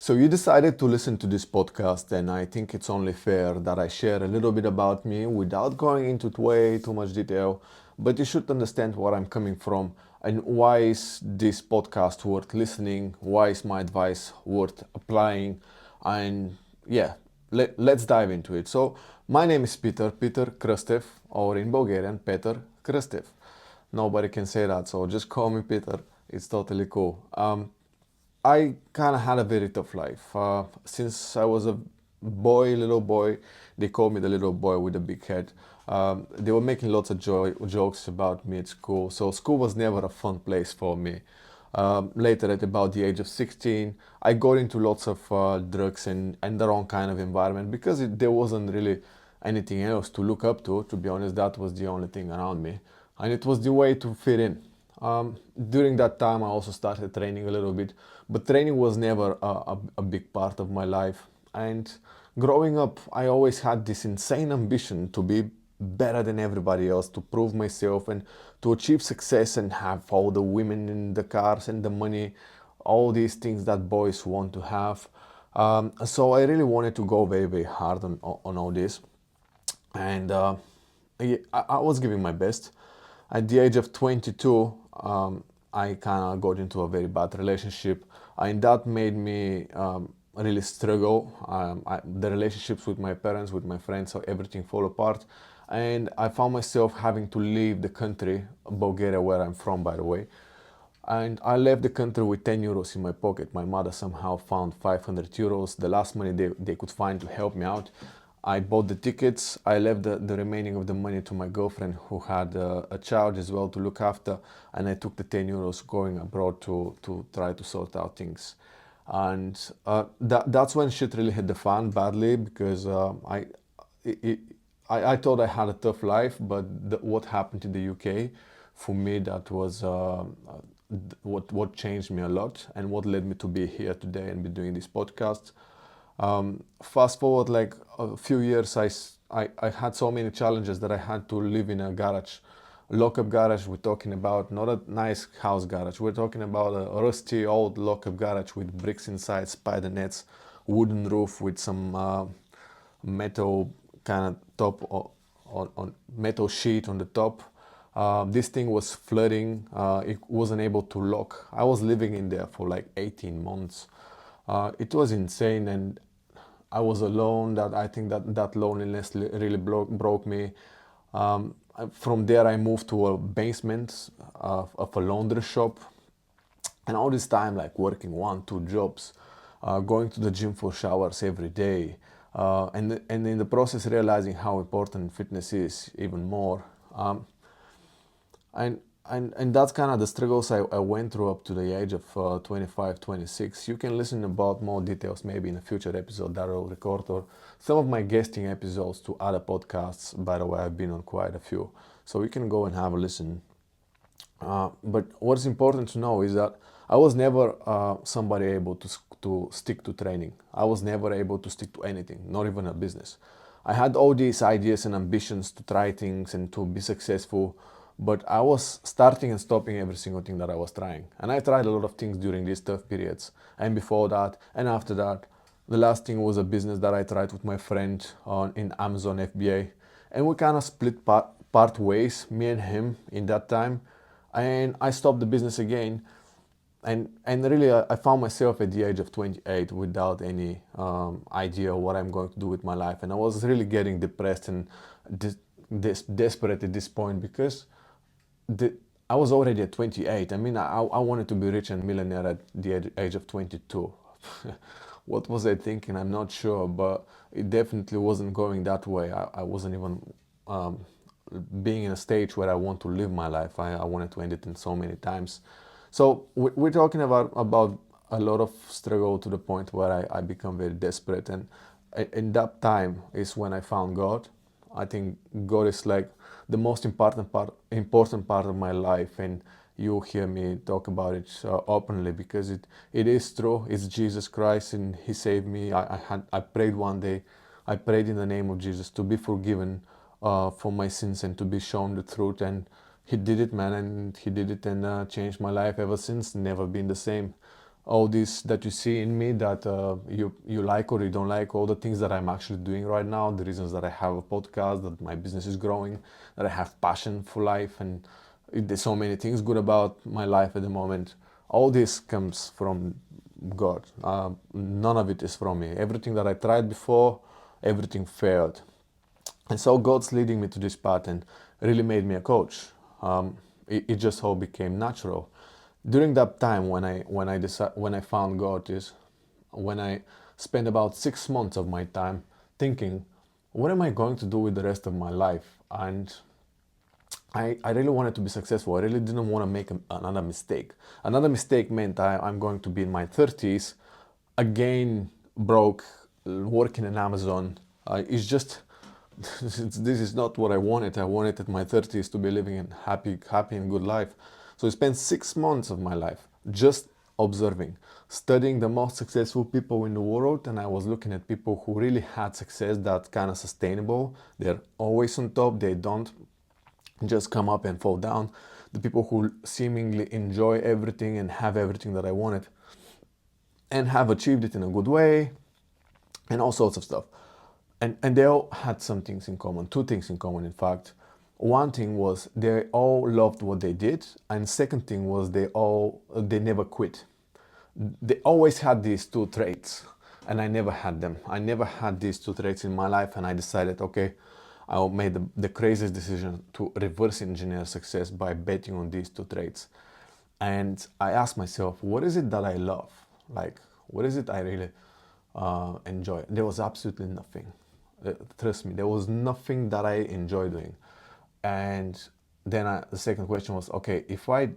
So you decided to listen to this podcast, and I think it's only fair that I share a little bit about me without going into way too much detail. But you should understand where I'm coming from and why is this podcast worth listening, why is my advice worth applying, and yeah, let's dive into it. So my name is Peter Krstev, or in Bulgarian, Peter Krstev. Nobody can say that, so just call me Peter. It's totally cool. I kind of had a very tough life. Since I was a little boy, they called me the little boy with the big head. They were making lots of jokes about me at school, so school was never a fun place for me. Later, at about the age of 16, I got into lots of drugs and the wrong kind of environment because there wasn't really anything else to look up to. To be honest, that was the only thing around me, and it was the way to fit in. During that time, I also started training a little bit, but training was never a big part of my life. And growing up, I always had this insane ambition to be better than everybody else, to prove myself and to achieve success and have all the women in the cars and the money, all these things that boys want to have. So I really wanted to go very, very hard on all this. And yeah, I was giving my best. At the age of 22, I kind of got into a very bad relationship, and that made me really struggle. The relationships with my parents, with my friends, so everything fall apart, and I found myself having to leave the country, Bulgaria, where I'm from, by the way. And I left the country with 10 euros in my pocket. My mother somehow found 500 euros, the last money they could find to help me out. I bought the tickets. I left the remaining of the money to my girlfriend who had a child as well to look after. And I took the 10 euros going abroad to try to sort out things. And that's when shit really hit the fan badly because it, I thought I had a tough life, but what happened in the UK, for me, that was what changed me a lot and what led me to be here today and be doing this podcast. Fast forward like a few years, I had so many challenges that I had to live in a garage, lock-up garage. We're talking about not a nice house garage. We're talking about a rusty old lock-up garage with bricks inside, spider nets, wooden roof with some metal kind of top on metal sheet on the top. This thing was flooding. It wasn't able to lock. I was living in there for like 18 months. It was insane, and I was alone. That I think that loneliness really broke me. From there, I moved to a basement of a laundry shop, and all this time, like working 1, 2 jobs, going to the gym for showers every day, and in the process realizing how important fitness is even more. And and that's kind of the struggles I went through up to the age of 25, 26. You can listen about more details maybe in a future episode that I'll record, or some of my guesting episodes to other podcasts. By the way, I've been on quite a few, so you can go and have a listen. But what's important to know is that I was never somebody able to stick to training. I was never able to stick to anything, not even a business. I had all these ideas and ambitions to try things and to be successful, but I was starting and stopping every single thing that I was trying. And I tried a lot of things during these tough periods, and before that, and after that. The last thing was a business that I tried with my friend in Amazon FBA, and we kind of split part ways, me and him, in that time. And I stopped the business again, and really I found myself at the age of 28 without any idea what I'm going to do with my life, and I was really getting depressed and desperate at this point because the, I was already at 28. I mean, I wanted to be rich and millionaire at the age of 22. What was I thinking? I'm not sure, but it definitely wasn't going that way. I wasn't even um, being in a stage where I want to live my life. I wanted to end it in so many times. So we're talking about a lot of struggle to the point where I become very desperate. And in that time is when I found God. I think God is like the most important part of my life, and you hear me talk about it openly because it is true. It's Jesus Christ, and He saved me. I prayed one day. I prayed in the name of Jesus to be forgiven for my sins and to be shown the truth, and He did it, man, and He did it and changed my life ever since. Never been the same. all this that you see in me that you like or you don't like, all the things that I'm actually doing right now, the reasons that I have a podcast, that my business is growing, that I have passion for life, and there's so many things good about my life at the moment. All this comes from God. None of it is from me. Everything that I tried before, everything failed. And so God's leading me to this path and really made me a coach. It just all became natural. During that time when I found God is when I spent about 6 months of my time thinking, what am I going to do with the rest of my life? And I really wanted to be successful. I really didn't want to make another mistake. Another mistake meant I'm going to be in my 30s, again broke, working in Amazon. It's just, this is not what I wanted. I wanted at my 30s to be living a happy and good life. So I spent 6 months of my life just observing, studying the most successful people in the world, and I was looking at people who really had success that's kind of sustainable. They're always on top. They don't just come up and fall down. The people who seemingly enjoy everything and have everything that I wanted and have achieved it in a good way and all sorts of stuff. And they all had some things in common, two things in common, in fact. One thing was they all loved what they did, and second thing was they never quit. They always had these two traits, and I never had them. I never had these two traits in my life, and I decided, okay, I made the craziest decision to reverse engineer success by betting on these two traits. And I asked myself, what is it that I love? Like, what is it I really enjoy? There was absolutely nothing. Trust me, there was nothing that I enjoy doing. And then the second question was, okay, if I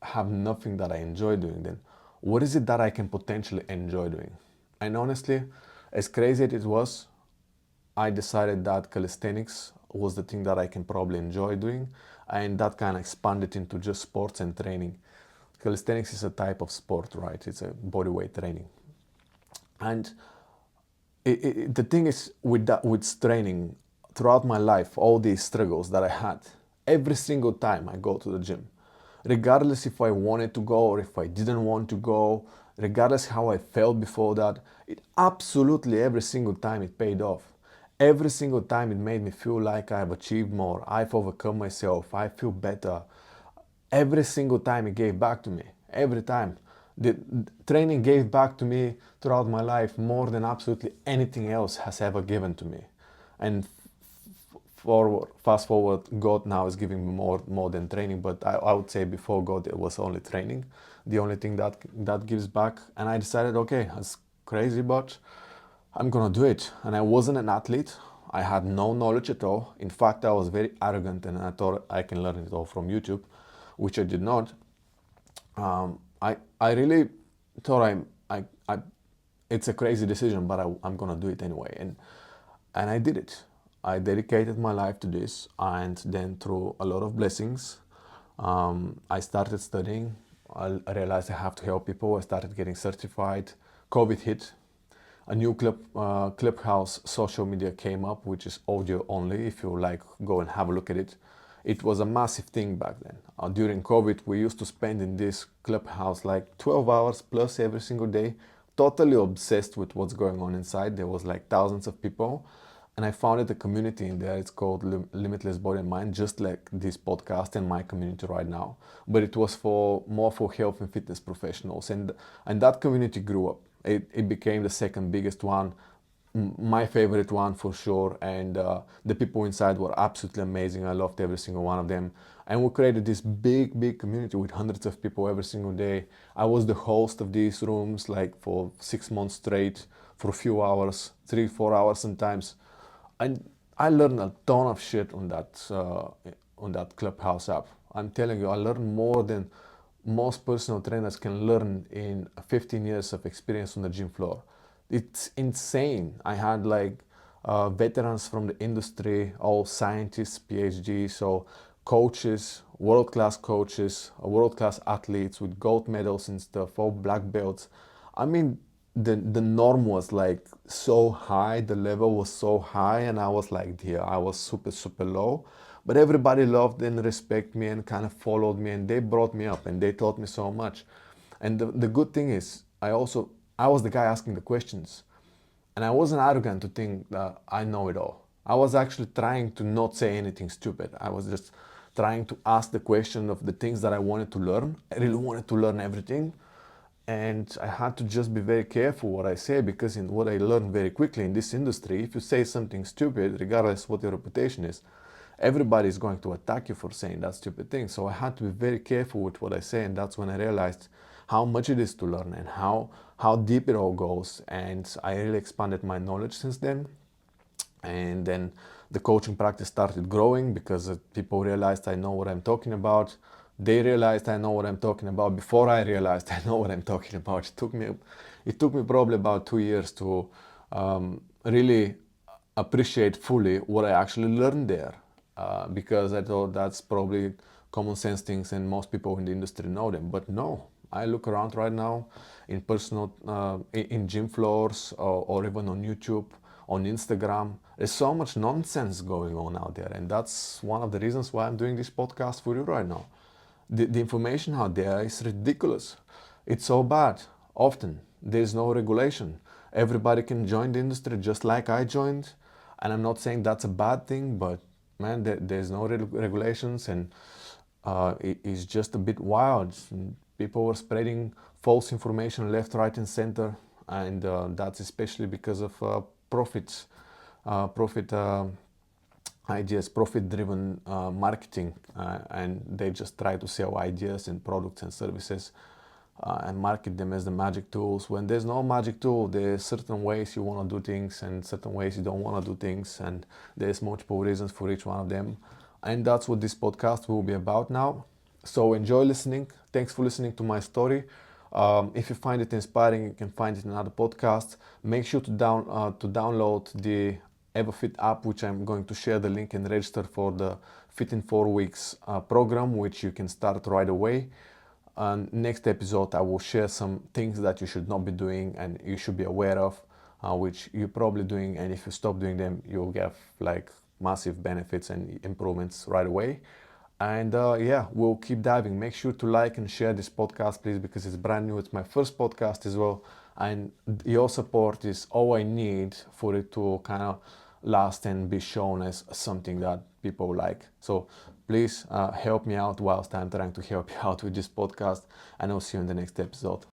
have nothing that I enjoy doing, then what is it that I can potentially enjoy doing? And honestly, as crazy as it was, I decided that calisthenics was the thing that I can probably enjoy doing, and that kind of expanded into just sports and training. Calisthenics is a type of sport, right? It's a bodyweight training. And the thing is with training, throughout my life, all these struggles that I had, every single time I go to the gym, regardless if I wanted to go or if I didn't want to go, regardless how I felt before that, it absolutely every single time it paid off. Every single time it made me feel like I've achieved more, I've overcome myself, I feel better. Every single time it gave back to me. Every time. The training gave back to me throughout my life more than absolutely anything else has ever given to me. And fast forward, God now is giving me more than training, but I would say before God it was only training, the only thing that gives back. And I decided, okay, that's crazy, but I'm gonna do it. And I wasn't an athlete. I had no knowledge at all. In fact, I was very arrogant and I thought I can learn it all from YouTube, which I did not. I really thought it's a crazy decision, but I'm gonna do it anyway. And I did it. I dedicated my life to this, and then through a lot of blessings, I started studying. I realized I have to help people. I started getting certified. COVID hit. A new Clubhouse social media came up, which is audio only. If you like, go and have a look at it. It was a massive thing back then. During COVID, we used to spend in this Clubhouse like 12 hours plus every single day, totally obsessed with what's going on inside. There was like thousands of people. And I founded a community in there. It's called Limitless Body and Mind, just like this podcast and my community right now. But it was more for health and fitness professionals. And that community grew up. It became the second biggest one, my favorite one for sure. And the people inside were absolutely amazing. I loved every single one of them. And we created this big community with hundreds of people every single day. I was the host of these rooms like for 6 months straight, for a few hours, 3-4 hours sometimes. And I learned a ton of shit on that Clubhouse app. I'm telling you, I learned more than most personal trainers can learn in 15 years of experience on the gym floor. It's insane. I had like veterans from the industry, all scientists, PhDs, so coaches, world-class coaches, world-class athletes with gold medals and stuff, all black belts. I mean, the norm was like so high, the level was so high, and I was like, yeah, I was super low. But everybody loved and respected me and kind of followed me, and they brought me up and they taught me so much. And the good thing is, I was the guy asking the questions. And I wasn't arrogant to think that I know it all. I was actually trying to not say anything stupid. I was just trying to ask the question of the things that I wanted to learn. I really wanted to learn everything. And I had to just be very careful what I say, because in what I learned very quickly in this industry, if you say something stupid, regardless what your reputation is, everybody is going to attack you for saying that stupid thing. So I had to be very careful with what I say, and that's when I realized how much it is to learn and how deep it all goes. And I really expanded my knowledge since then. And then the coaching practice started growing because people realized I know what I'm talking about. They realized I know what I'm talking about before I realized I know what I'm talking about. It took me probably about 2 years to really appreciate fully what I actually learned there, because I thought that's probably common sense things and most people in the industry know them. But no, I look around right now in personal, in gym floors, or even on YouTube, on Instagram. There's so much nonsense going on out there, and that's one of the reasons why I'm doing this podcast for you right now. The information out there is ridiculous. It's so bad. Often there's no regulation. Everybody can join the industry just like I joined, and I'm not saying that's a bad thing, but man, there's no regulations, and it's just a bit wild. People were spreading false information left, right, and center, and that's especially because of profits, profit ideas, profit-driven marketing, and they just try to sell ideas and products and services, and market them as the magic tools. When there's no magic tool, there's certain ways you want to do things and certain ways you don't want to do things, and there's multiple reasons for each one of them. And that's what this podcast will be about now. So enjoy listening. Thanks for listening to my story. If you find it inspiring, you can find it in another podcast. Make sure to download the EverFit app, which I'm going to share the link, and register for the Fit in 4 Weeks program, which you can start right away. Next episode, I will share some things that you should not be doing and you should be aware of, which you're probably doing, and if you stop doing them, you'll get like massive benefits and improvements right away. And yeah, we'll keep diving. Make sure to like and share this podcast, please, because it's brand new. It's my first podcast as well, and your support is all I need for it to kind of last and be shown as something that people like. So please help me out whilst I'm trying to help you out with this podcast, and I'll see you in the next episode.